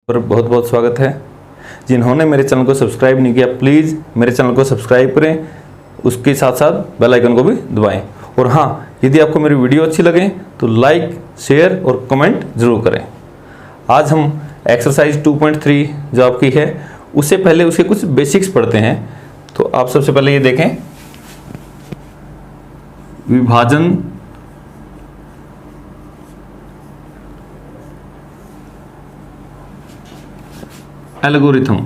और बहुत बहुत स्वागत है। जिन्होंने मेरे चैनल को सब्सक्राइब नहीं किया प्लीज़ मेरे चैनल को सब्सक्राइब करें, उसके साथ साथ बेल आइकन को भी दबाएं। और हाँ, यदि आपको मेरी वीडियो अच्छी लगे तो लाइक, शेयर और कमेंट ज़रूर करें। आज हम एक्सरसाइज 2.3 जो आपकी है उससे पहले उसके कुछ बेसिक्स पढ़ते हैं। तो आप सबसे पहले ये देखें, विभाजन एल्गोरिथम।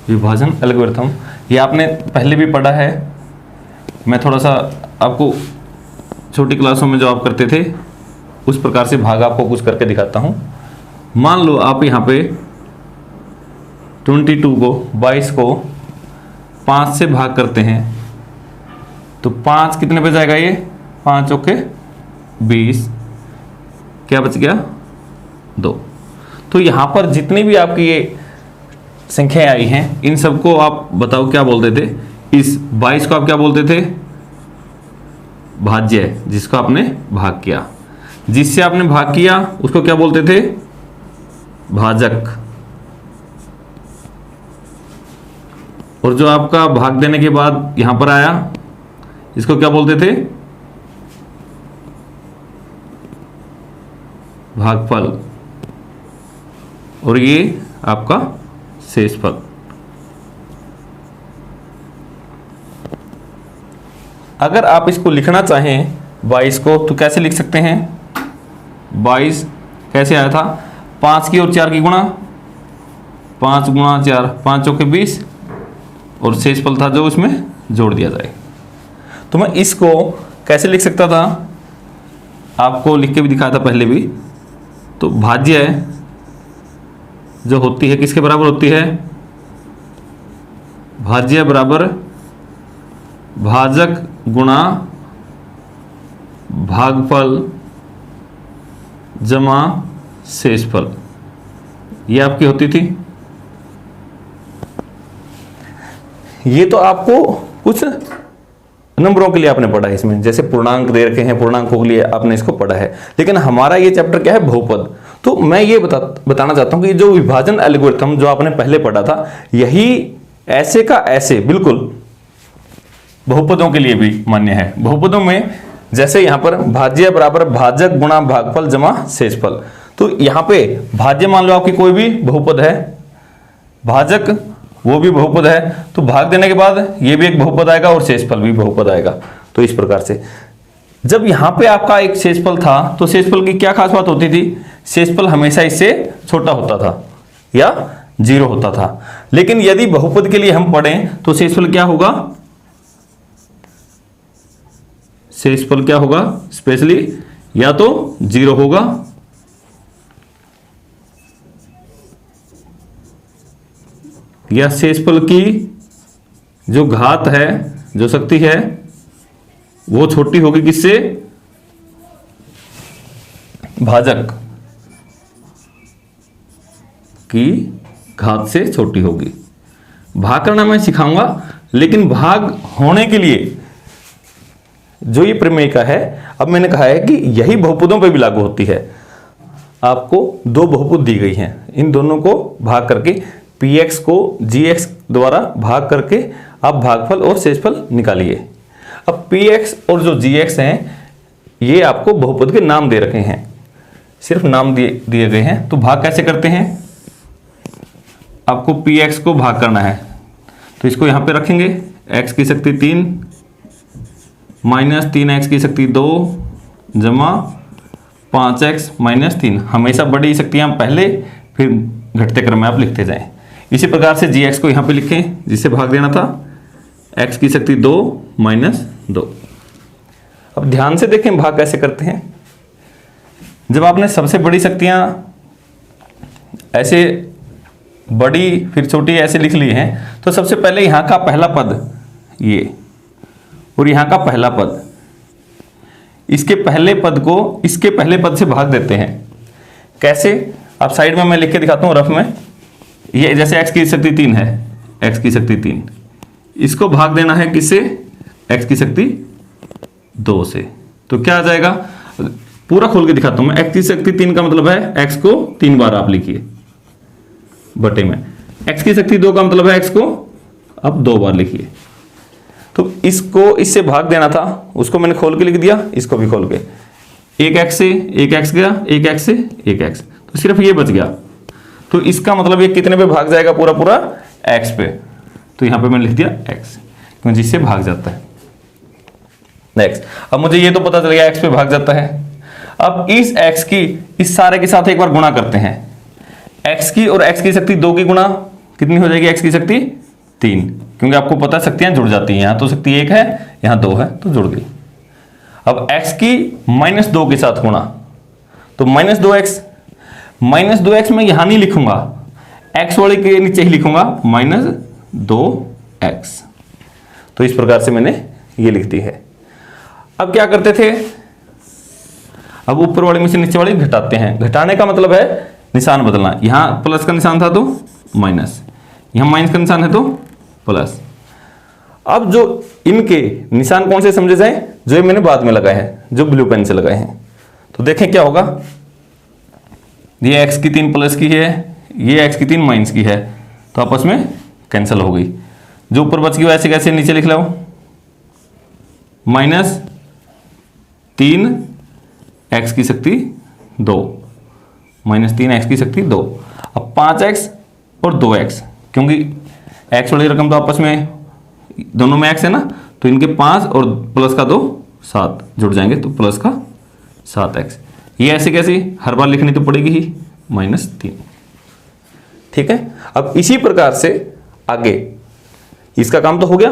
विभाजन एल्गोरिथम ये आपने पहले भी पढ़ा है। मैं थोड़ा सा आपको छोटी क्लासों में जो आप करते थे उस प्रकार से भाग आपको कुछ करके दिखाता हूं। मान लो आप यहाँ पे 22 को 5 से भाग करते हैं तो 5 कितने पे जाएगा? ये 5 ओके 20, क्या बच गया? 2। तो यहां पर जितनी भी आपकी ये संख्याएं आई हैं इन सबको आप बताओ क्या बोलते थे? इस 22 को आप क्या बोलते थे? भाज्य, जिसको आपने भाग किया। जिससे आपने भाग किया उसको क्या बोलते थे? भाजक। और जो आपका भाग देने के बाद यहां पर आया इसको क्या बोलते थे? भागफल। और ये आपका शेषफल। अगर आप इसको लिखना चाहें 22 को तो कैसे लिख सकते हैं? 22 कैसे आया था? 5 की और 4 की गुणा, 5 गुणा 4, 5 चौके 20 और शेषफल था जो उसमें जोड़ दिया जाए। तो मैं इसको कैसे लिख सकता था? आपको लिख के भी दिखाया था पहले भी। तो भाज्य जो होती है किसके बराबर होती है? भाज्य बराबर भाजक गुणा भागफल जमा शेषफल। ये आपकी होती थी। ये तो आपको कुछ नंबरों के लिए आपने पढ़ा है इसमें, जैसे पूर्णांक दे रखे हैं, पूर्णांकों के लिए आपने इसको पढ़ा है। लेकिन हमारा ये चैप्टर क्या है? बहुपद। तो मैं ये बताना चाहता हूं कि जो विभाजन एल्गोरिथम जो आपने पहले पढ़ा था यही ऐसे का ऐसे बिल्कुल बहुपदों के लिए भी मान्य है। बहुपदों में जैसे यहां पर भाज्य बराबर भाजक गुणा भागफल जमा शेषफल। तो यहां पे भाज्य मान लो आपकी कोई भी बहुपद है, भाजक वो भी बहुपद है, तो भाग देने के बाद ये भी एक बहुपद आएगा और शेषफल भी बहुपद आएगा। तो इस प्रकार से जब यहां पे आपका एक शेषफल था तो शेषफल की क्या खास बात होती थी? शेषफल हमेशा इससे छोटा होता था या 0 होता था। लेकिन यदि बहुपद के लिए हम पढ़ें तो शेषफल क्या होगा? शेषफल क्या होगा? स्पेशली या तो 0 होगा या शेषफल की जो घात है, जो शक्ति है, वो छोटी होगी किससे? भाजक की घात से छोटी होगी। भाग करना मैं सिखाऊंगा, लेकिन भाग होने के लिए जो ये प्रमेय है, अब मैंने कहा है कि यही बहुपदों पर भी लागू होती है। आपको 2 बहुपद दी गई हैं, इन दोनों को भाग करके px को gx द्वारा भाग करके आप भागफल और शेषफल निकालिए। अब px और जो gx हैं ये आपको बहुपद के नाम दे रखे हैं, सिर्फ नाम दिए गए हैं। तो भाग कैसे करते हैं? आपको px को भाग करना है तो इसको यहां पे रखेंगे, x की शक्ति 3 माइनस 3x की शक्ति 2 जमा 5x माइनस 3। हमेशा बड़ी शक्तियां पहले फिर घटते क्रम में आप लिखते जाएं। इसी प्रकार से gx को यहां पे लिखें जिससे भाग देना था, x की शक्ति 2 माइनस 2। अब ध्यान से देखें भाग कैसे करते हैं। जब आपने सबसे बड़ी शक्तियां ऐसे बड़ी फिर छोटी ऐसे लिख ली हैं तो सबसे पहले यहां का पहला पद ये और यहां का पहला पद, इसके पहले पद को इसके पहले पद से भाग देते हैं। कैसे? आप साइड में मैं लिख के दिखाता हूं रफ में। ये जैसे x की शक्ति 3 है, x की शक्ति 3, इसको भाग देना है किससे? x की शक्ति 2 से। तो क्या आ जाएगा, पूरा खोल के दिखाता हूं मैं। x की शक्ति 3 का मतलब है x को 3 बार आप लिखिए बटे में, x की शक्ति 2 का मतलब है x को अब 2 बार लिखिए। तो इसको इससे भाग देना था, उसको मैंने खोल के लिख दिया, इसको भी खोल के, एक x से एक x गया, एक x से एक x, तो सिर्फ ये बच गया। तो इसका मतलब ये कितने पे भाग जाएगा, पूरा पूरा x पे। तो यहां पे मैंने लिख दिया x, क्योंकि जिससे भाग जाता है। नेक्स्ट, अब मुझे ये तो पता चल गया x पे भाग जाता है। अब इस x की इस सारे के साथ एक बार गुणा करते हैं। x की और x की शक्ति 2 की गुणा कितनी हो जाएगी, x की शक्ति 3, क्योंकि आपको पता है शक्तियां जुड़ जाती हैं। यहां तो शक्ति 1 है, यहां 2 है, तो जुड़ गई। अब x की -2 के साथ गुणा, तो -2x, -2x मैं यहां नहीं लिखूंगा, x वाले के नीचे ही लिखूंगा -2x। तो इस प्रकार से मैंने ये लिख दी है। अब क्या करते थे, अब ऊपर वाले में से नीचे वाले घटाते हैं। घटाने का मतलब है निशान बदलना। यहां प्लस का निशान था तो माइनस, यहां माइनस का निशान है तो प्लस। अब जो इनके निशान कौन से समझे जाए, जो ये मैंने बाद में लगाए हैं, जो ब्लू पेन से लगाए हैं। तो देखें क्या होगा, ये x की 3 प्लस की है, ये x की 3 माइनस की है, तो आपस में कैंसिल हो गई। जो ऊपर बच गई वैसे कैसे नीचे लिख लो, -3 x की शक्ति 2, -3 x की शक्ति 2। अब 5x और 2x, क्योंकि x वाली रकम तो आपस में दोनों में x है ना, तो इनके 5 और प्लस का 2 7 जुड़ जाएंगे, तो प्लस का 7x। ये ऐसे कैसे, हर बार लिखनी तो पड़ेगी ही, -3। ठीक है। अब इसी प्रकार से आगे इसका काम तो हो गया।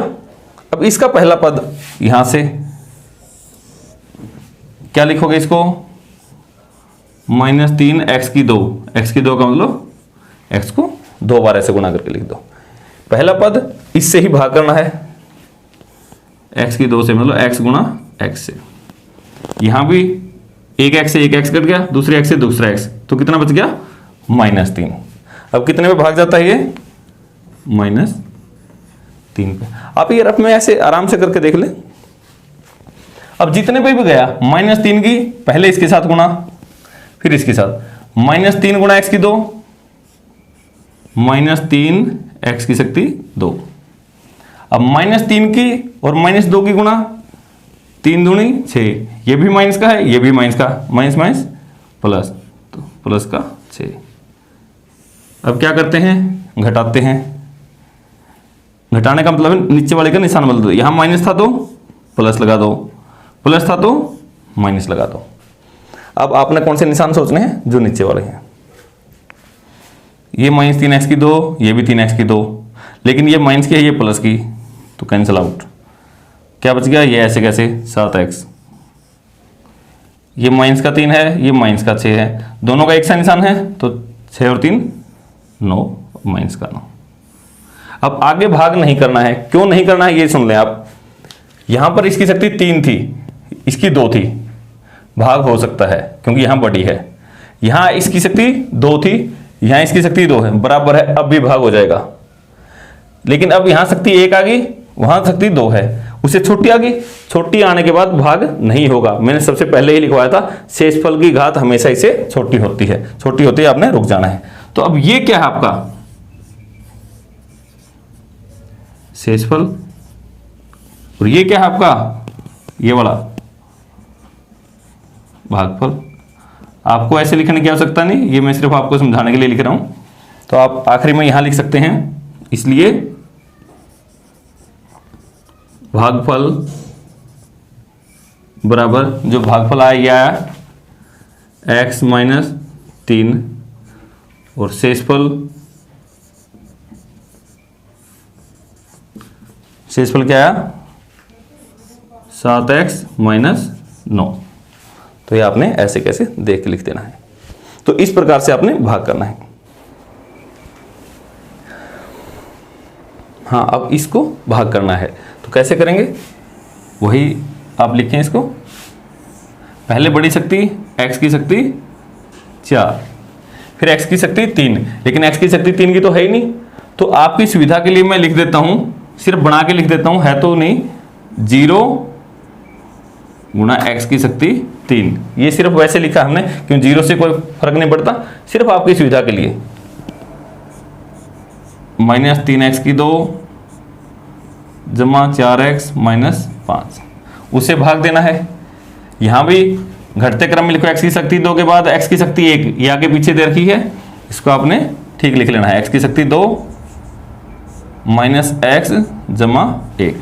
अब इसका पहला पद यहां से क्या लिखोगे, इसको -3 x की 2, x की 2 का मतलब x को 2 बार ऐसे गुना करके लिख दो। पहला पद इससे ही भाग करना है, x की 2 से मतलब x गुना x से। यहां भी एक x से एक x कट गया, दूसरे x से दूसरा x, तो कितना बच गया, -3। अब कितने में भाग जाता है ये, -3 पे। आप ये रफ में ऐसे आराम से करके देख ले। अब जितने पे भी गया -3 की पहले इसके साथ गुणा, फिर इसके साथ, -3 गुणा x की 2, -3 x की शक्ति 2। अब -3 की और -2 की गुणा, 3 दूनी 6, ये भी माइनस का है, ये भी माइनस का, माइनस माइनस प्लस, तो प्लस का 6। अब क्या करते हैं, घटाते हैं। घटाने का मतलब नीचे वाले का निशान बदल दो। यहां माइनस था तो प्लस लगा दो, प्लस था तो माइनस लगा दो। अब आपने कौन से निशान सोचने हैं, जो नीचे वाले हैं। ये -3x की 2, ये भी 3x की 2, लेकिन ये माइनस की है, ये प्लस की, तो कैंसिल आउट। क्या बच गया, ये ऐसे कैसे 7x, ये माइनस का 3 है, ये माइनस का 6 है, दोनों का एक सा निशान है, तो 6 और 3 9, माइनस का 9। अब आगे भाग नहीं करना है। क्यों नहीं करना है ये सुन लें आप। यहां पर इसकी शक्ति 3 थी, इसकी 2 थी, भाग हो सकता है क्योंकि यहां बड़ी है। यहां इसकी शक्ति 2 थी, यहां इसकी शक्ति 2 है, बराबर है, अब भी भाग हो जाएगा। लेकिन अब यहां शक्ति 1 आ गई, वहां शक्ति 2 है, उससे छोटी आ गई, छोटी आने के बाद भाग नहीं होगा। मैंने सबसे पहले ही लिखवाया था, शेषफल की घात हमेशा इसे छोटी होती है, छोटी होती है आपने रुक जाना है। तो अब ये क्या है आपका शेषफल, और ये क्या है आपका, ये वाला भागफल। आपको ऐसे लिखने की आवश्यकता नहीं, ये मैं सिर्फ आपको समझाने के लिए लिख रहा हूं। तो आप आखिरी में यहां लिख सकते हैं, इसलिए भागफल बराबर, जो भागफल आया ये आया x - 3, और शेषफल क्या आया 7x - 9। तो ये आपने ऐसे कैसे देख के लिख देना है। तो इस प्रकार से आपने भाग करना है। हाँ, अब इसको भाग करना है तो कैसे करेंगे, वही आप लिखें इसको। पहले बड़ी शक्ति x की शक्ति 4, फिर x की शक्ति 3, लेकिन x की शक्ति 3 की तो है ही नहीं, तो आपकी सुविधा के लिए मैं लिख देता हूं, सिर्फ बना के लिख देता हूं, है तो नहीं, 0 गुणा x की शक्ति 3। ये सिर्फ वैसे लिखा हमने क्यों, 0 से कोई फर्क नहीं पड़ता, सिर्फ आपकी सुविधा के लिए। माइनस 3x की 2 जमा 4x माइनस 5, उसे भाग देना है। यहां भी घटते क्रम में लिखो x की शक्ति 2 के बाद x की शक्ति 1, ये आगे पीछे दे रखी है, इसको आपने ठीक लिख लेना है। x की शक्ति 2 माइनस x जमा 1।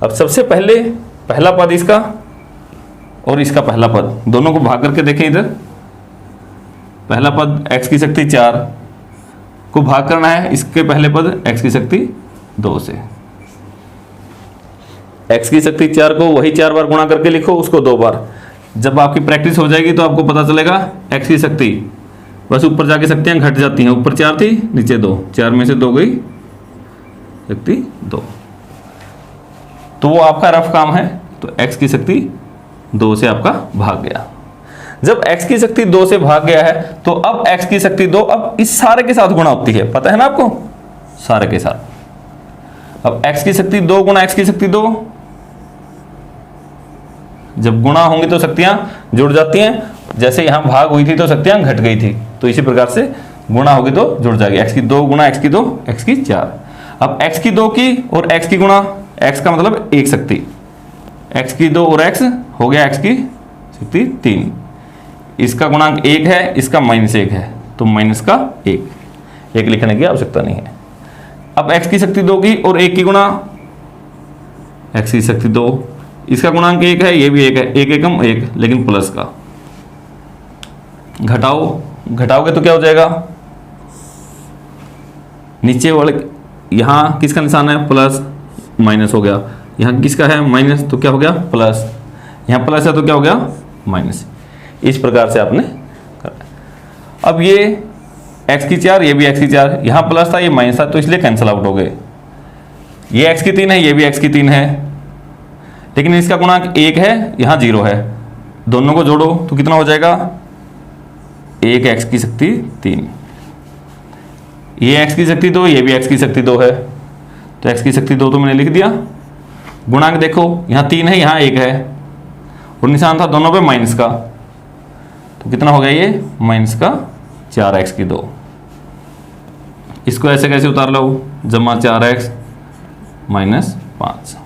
अब सबसे पहले पहला पद इसका और इसका पहला पद दोनों को भाग करके देखें। इधर पहला पद x की शक्ति 4 को भाग करना है इसके पहले पद x की शक्ति 2 से। x की शक्ति 4 को वही 4 बार गुणा करके लिखो, उसको 2 बार। जब आपकी प्रैक्टिस हो जाएगी तो आपको पता चलेगा x की शक्ति, बस ऊपर जाके शक्तियां घट जाती हैं, ऊपर 4 थी नीचे 2, 4 में से 2 गई, शक्ति 2। तो वो आपका रफ काम है, तो x की शक्ति 2 से आपका भाग गया। जब x की शक्ति 2 से भाग गया है तो अब x की शक्ति 2 अब इस सारे के साथ गुणा होती है, पता है ना आपको, सारे के साथ। अब x की शक्ति 2 गुणा x की शक्ति 2, जब गुणा होंगी तो शक्तियां जुड़ जाती हैं। जैसे यहां भाग हुई थी तो शक्तियां घट गई थी, तो इसी प्रकार से गुणा होगी तो जुड़ जाएगी। x की 2 गुणा x की 2, x की 4। अब x की 2 की और x की गुणा, x का मतलब एक शक्ति, x की 2 और x हो गया x की शक्ति 3। इसका गुणांक 1 है, इसका -1 है, तो माइनस का 1 लिखने की आवश्यकता नहीं है। अब x की शक्ति 2 की और 1 की गुणा, x की शक्ति 2, इसका गुणांक 1 है, ये भी 1 है, 1 एकम 1, लेकिन प्लस का। घटाओगे तो क्या हो जाएगा, नीचे वाले यहां किसका निशान है, प्लस, माइनस हो गया। यहां किसका है, माइनस, तो क्या हो गया प्लस। यहां प्लस है तो क्या हो गया माइनस। इस प्रकार से आपने करना। अब ये x की 4, ये भी x की 4, यहां प्लस था ये माइनस था, तो इसलिए कैंसिल आउट हो गए। ये x की 3 है, ये भी x की 3 है, लेकिन इसका गुणांक 1 है, यहां 0 है। दोनों को जोड़ो तो कितना हो जाएगा, 1 x की शक्ति 3, ये x की शक्ति 2, ये भी x की शक्ति 2 है, तो x की शक्ति 2 तो मैंने लिख दिया। गुणांक देखो, यहां 3 है, यहां 1 है, और निशान था दोनों पे माइनस का, तो कितना हो गया ये माइनस का 4x की 2। इसको ऐसे कैसे उतार लो, जमा 4x माइनस 5।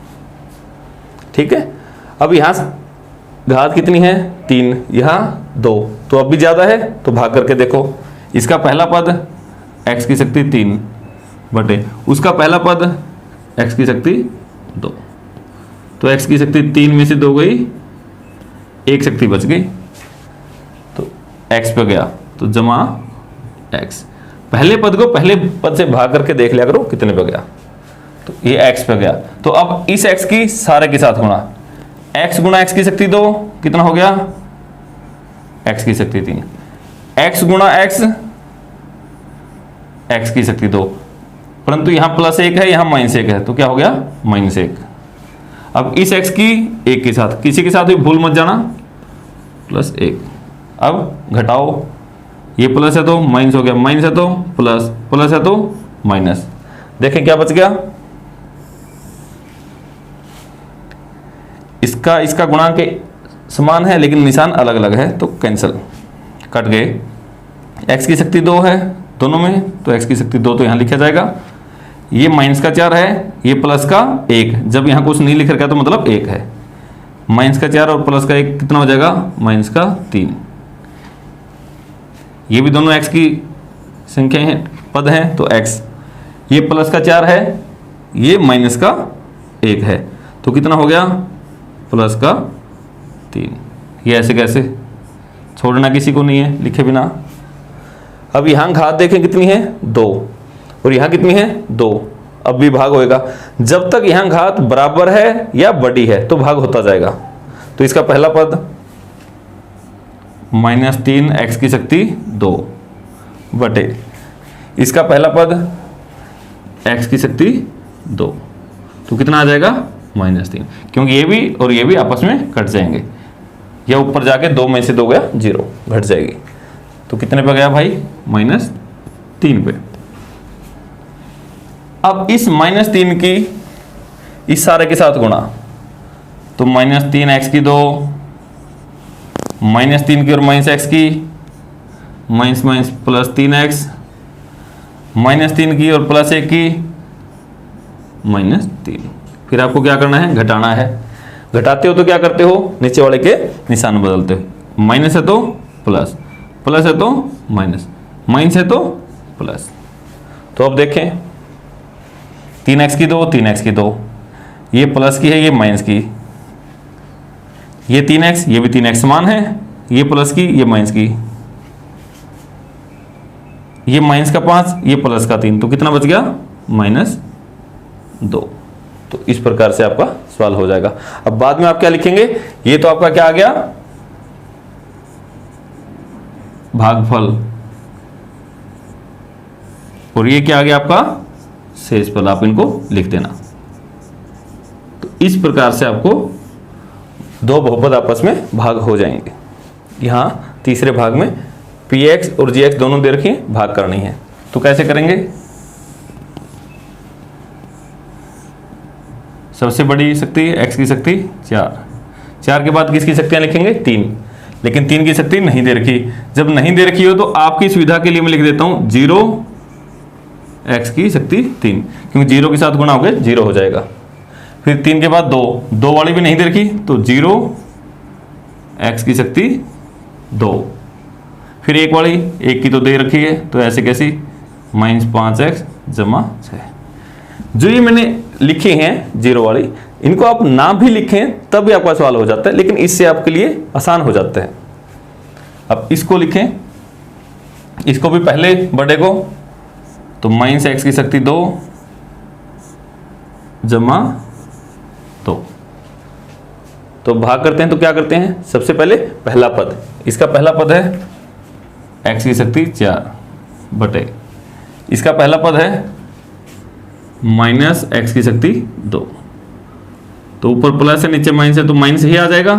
ठीक है। अब यहां घात कितनी है, 3, यहां 2, तो अब भी ज्यादा है, तो भाग करके देखो। इसका पहला पद x की शक्ति 3 बटे उसका पहला पद x की शक्ति 2, तो x की शक्ति 3 में से 2 गई, 1 शक्ति बच गई, तो x पे गया, तो जमा x। पहले पद को पहले पद से भाग करके देख लिया करो कितने पे गया, तो ये x पे गया। तो अब इस x की सारे के साथ गुणा, x गुणा x की शक्ति 2 कितना हो गया, x की शक्ति 3, x गुणा x, x की शक्ति 2, परंतु यहां +1 है, यहां -1 है, तो क्या हो गया -1। अब इस x की 1 के साथ, किसी के साथ भी भूल मत जाना, +1। अब घटाओ, ये प्लस है तो माइनस हो गया, माइनस है तो प्लस, प्लस है तो माइनस। देखें क्या बच गया, इसका गुणांक समान है लेकिन निशान अलग अलग है, तो कैंसिल, कट गए। x की शक्ति 2 है दोनों में, तो x की शक्ति 2 तो यहां लिखा जाएगा। ये माइनस का 4 है, ये प्लस का 1, जब यहां कुछ नहीं लिख रखा तो मतलब 1 है। माइनस का 4 और प्लस का 1 कितना हो जाएगा, माइनस का 3। ये भी दोनों x की संख्या है, पद हैं, तो x, ये प्लस का 4 है, ये माइनस का 1 है, तो कितना हो गया प्लस का 3। ये ऐसे कैसे, छोड़ना किसी को नहीं है लिखे बिना। अब यहां घात देखें कितनी है 2, और यहां कितनी है 2, अब भी भाग होएगा। जब तक यहां घात बराबर है या बड़ी है तो भाग होता जाएगा। तो इसका पहला पद -3 x की शक्ति 2 बटे इसका पहला पद x की शक्ति 2, तो कितना आ जाएगा -3, क्योंकि ये भी और ये भी आपस में कट जाएंगे, या ऊपर जाके 2 में से 2 गया 0, घट जाएगी। तो कितने पे गया भाई, -3 पे। अब इस -3 की इस सारे के साथ गुणा, तो -3 x की 2, -3 की और -x की, माइनस माइनस +3x, -3 की और +1 की, -3। फिर आपको क्या करना है, घटाना है। घटाते हो तो क्या करते हो, नीचे वाले के निशान बदलते हो। माइनस है तो प्लस, प्लस है तो माइनस, माइनस है तो प्लस। तो अब देखें 3x की 2, 3x की 2, ये प्लस की है, ये माइनस की, ये 3x, ये भी 3x समान है, ये प्लस की, ये माइनस की, ये माइनस का 5, ये प्लस का 3, तो कितना बच गया, -2। तो इस प्रकार से आपका सवाल हो जाएगा। अब बाद में आप क्या लिखेंगे, ये तो आपका क्या आ गया, भागफल, और ये क्या आ गया आपका शेषफल। आप इनको लिख देना। तो इस प्रकार से आपको दो बहुपद आपस में भाग हो जाएंगे। यहां तीसरे भाग में px और gx दोनों दे रखी हैं, भाग करनी है। तो कैसे करेंगे, सबसे बड़ी शक्ति x की शक्ति 4, 4 के बाद किसकी शक्तियां लिखेंगे, 3, लेकिन 3 की शक्ति नहीं दे रखी। जब नहीं दे रखी हो तो आपकी सुविधा के लिए मैं लिख देता हूं 0 x की शक्ति 3, क्योंकि 0 के साथ गुणा हो गया 0 हो जाएगा। फिर 3 के बाद 2, 2 वाली भी नहीं दे रखी, तो 0 x की शक्ति 2। फिर 1 वाली, 1 की तो दे रखी है, तो ऐसे कैसी, -5x = 6। जो ये मैंने लिखे हैं 0 वाली, इनको आप ना भी लिखें तब भी आपका सवाल हो जाता है, लेकिन इससे आपके लिए आसान हो जाता है। अब इसको लिखें, इसको भी पहले बड़े को, तो -x की शक्ति 2 = 2। तो भाग करते हैं तो क्या करते हैं, सबसे पहले पहला पद, इसका पहला पद है x की शक्ति 4 बटे, इसका पहला पद है -x की शक्ति 2। तो ऊपर प्लस है, नीचे माइनस है, तो माइनस ही आ जाएगा,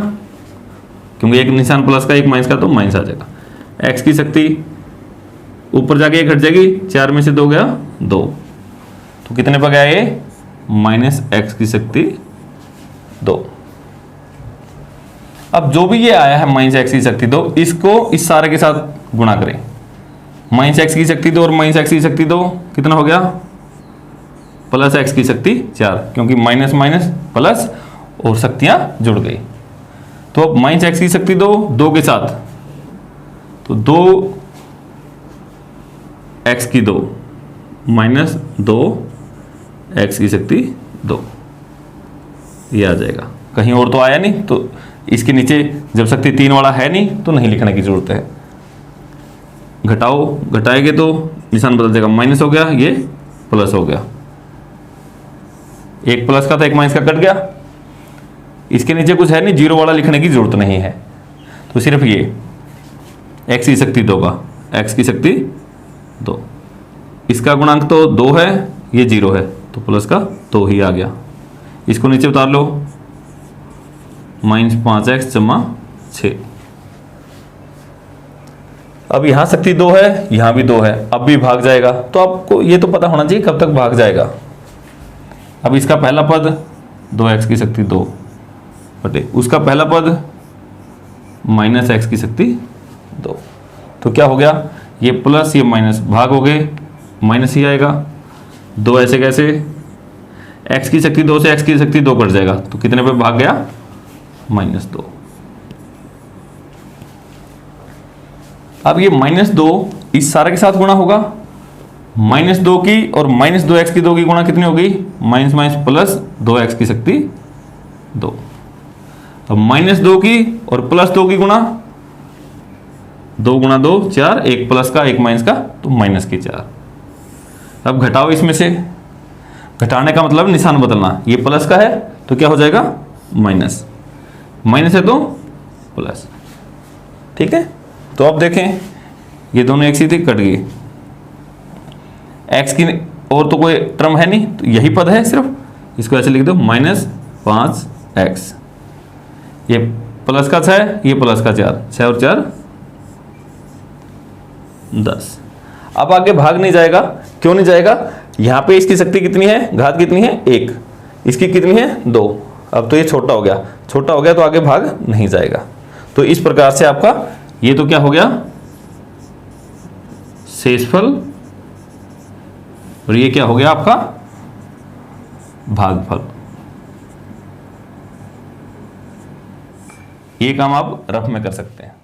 क्योंकि एक निशान प्लस का एक माइनस का, तो माइनस आ जाएगा। x की शक्ति ऊपर जाके एक हट जाएगी, 4 में से 2 गया 2, तो कितने पर गया ये, -x की शक्ति 2। अब जो भी ये आया है -x की शक्ति 2, इसको इस सारे के साथ गुणा करें। -x की शक्ति 2 और -x की शक्ति 2 कितना हो गया, +x की शक्ति 4, क्योंकि माइनस माइनस प्लस और शक्तियां जुड़ गई। तो अब -x की शक्ति 2, 2 के साथ, तो 2x की 2 -2x की शक्ति 2, ये आ जाएगा। कहीं और तो आया नहीं, तो इसके नीचे जब शक्ति 3 वाला है नहीं तो नहीं लिखने की जरूरत है। घटाओ, घटाएंगे तो निशान बदल जाएगा, माइनस हो गया, ये प्लस हो गया, एक प्लस का था एक माइनस का कट गया। इसके नीचे कुछ है नहीं, 0 वाला लिखने की जरूरत नहीं है, तो सिर्फ ये x की शक्ति 2 का, x की शक्ति 2, इसका गुणांक तो 2 है, ये 0 है, तो प्लस का 2 ही आ गया। इसको नीचे उतार लो, -5x = 6। अब यहां शक्ति 2 है, यहां भी 2 है, अब भी भाग जाएगा। तो आपको ये तो पता होना चाहिए कब तक भाग जाएगा। अब इसका पहला पद 2x की शक्ति 2 बटे उसका पहला पद -x की शक्ति 2, तो क्या हो गया, ये प्लस ये माइनस भाग हो गए, माइनस ही आएगा। 2 ऐसे कैसे, x की शक्ति 2 से x की शक्ति 2 कट जाएगा, तो कितने पे भाग गया, -2। अब ये -2 इस सारे के साथ गुणा होगा, -2 की और -2x की 2 की गुणा कितनी होगी, माइनस माइनस प्लस 2x की शक्ति 2। अब -2 की और +2 की गुणा, 2 × 2 4, एक प्लस का एक माइनस का, तो माइनस की 4। अब घटाओ, इसमें से घटाने का मतलब निशान बदलना, ये प्लस का है तो क्या हो जाएगा, माइनस, माइनस है तो प्लस, ठीक है। तो अब देखें, ये दोनों एक सीधी कट गई, x की और तो कोई टर्म है नहीं, तो यही पद है सिर्फ, इसको ऐसे लिख दो, -5x, ये प्लस का 6, ये प्लस का 4, 6 और 4 10। अब आगे भाग नहीं जाएगा, क्यों नहीं जाएगा, यहां पे इसकी शक्ति कितनी है, घात कितनी है 1, इसकी कितनी है 2, अब तो ये छोटा हो गया, छोटा हो गया तो आगे भाग नहीं जाएगा। तो इस प्रकार से आपका ये तो क्या हो गया, शेषफल, और ये क्या हो गया आपका भागफल। ये काम आप रफ में कर सकते हैं।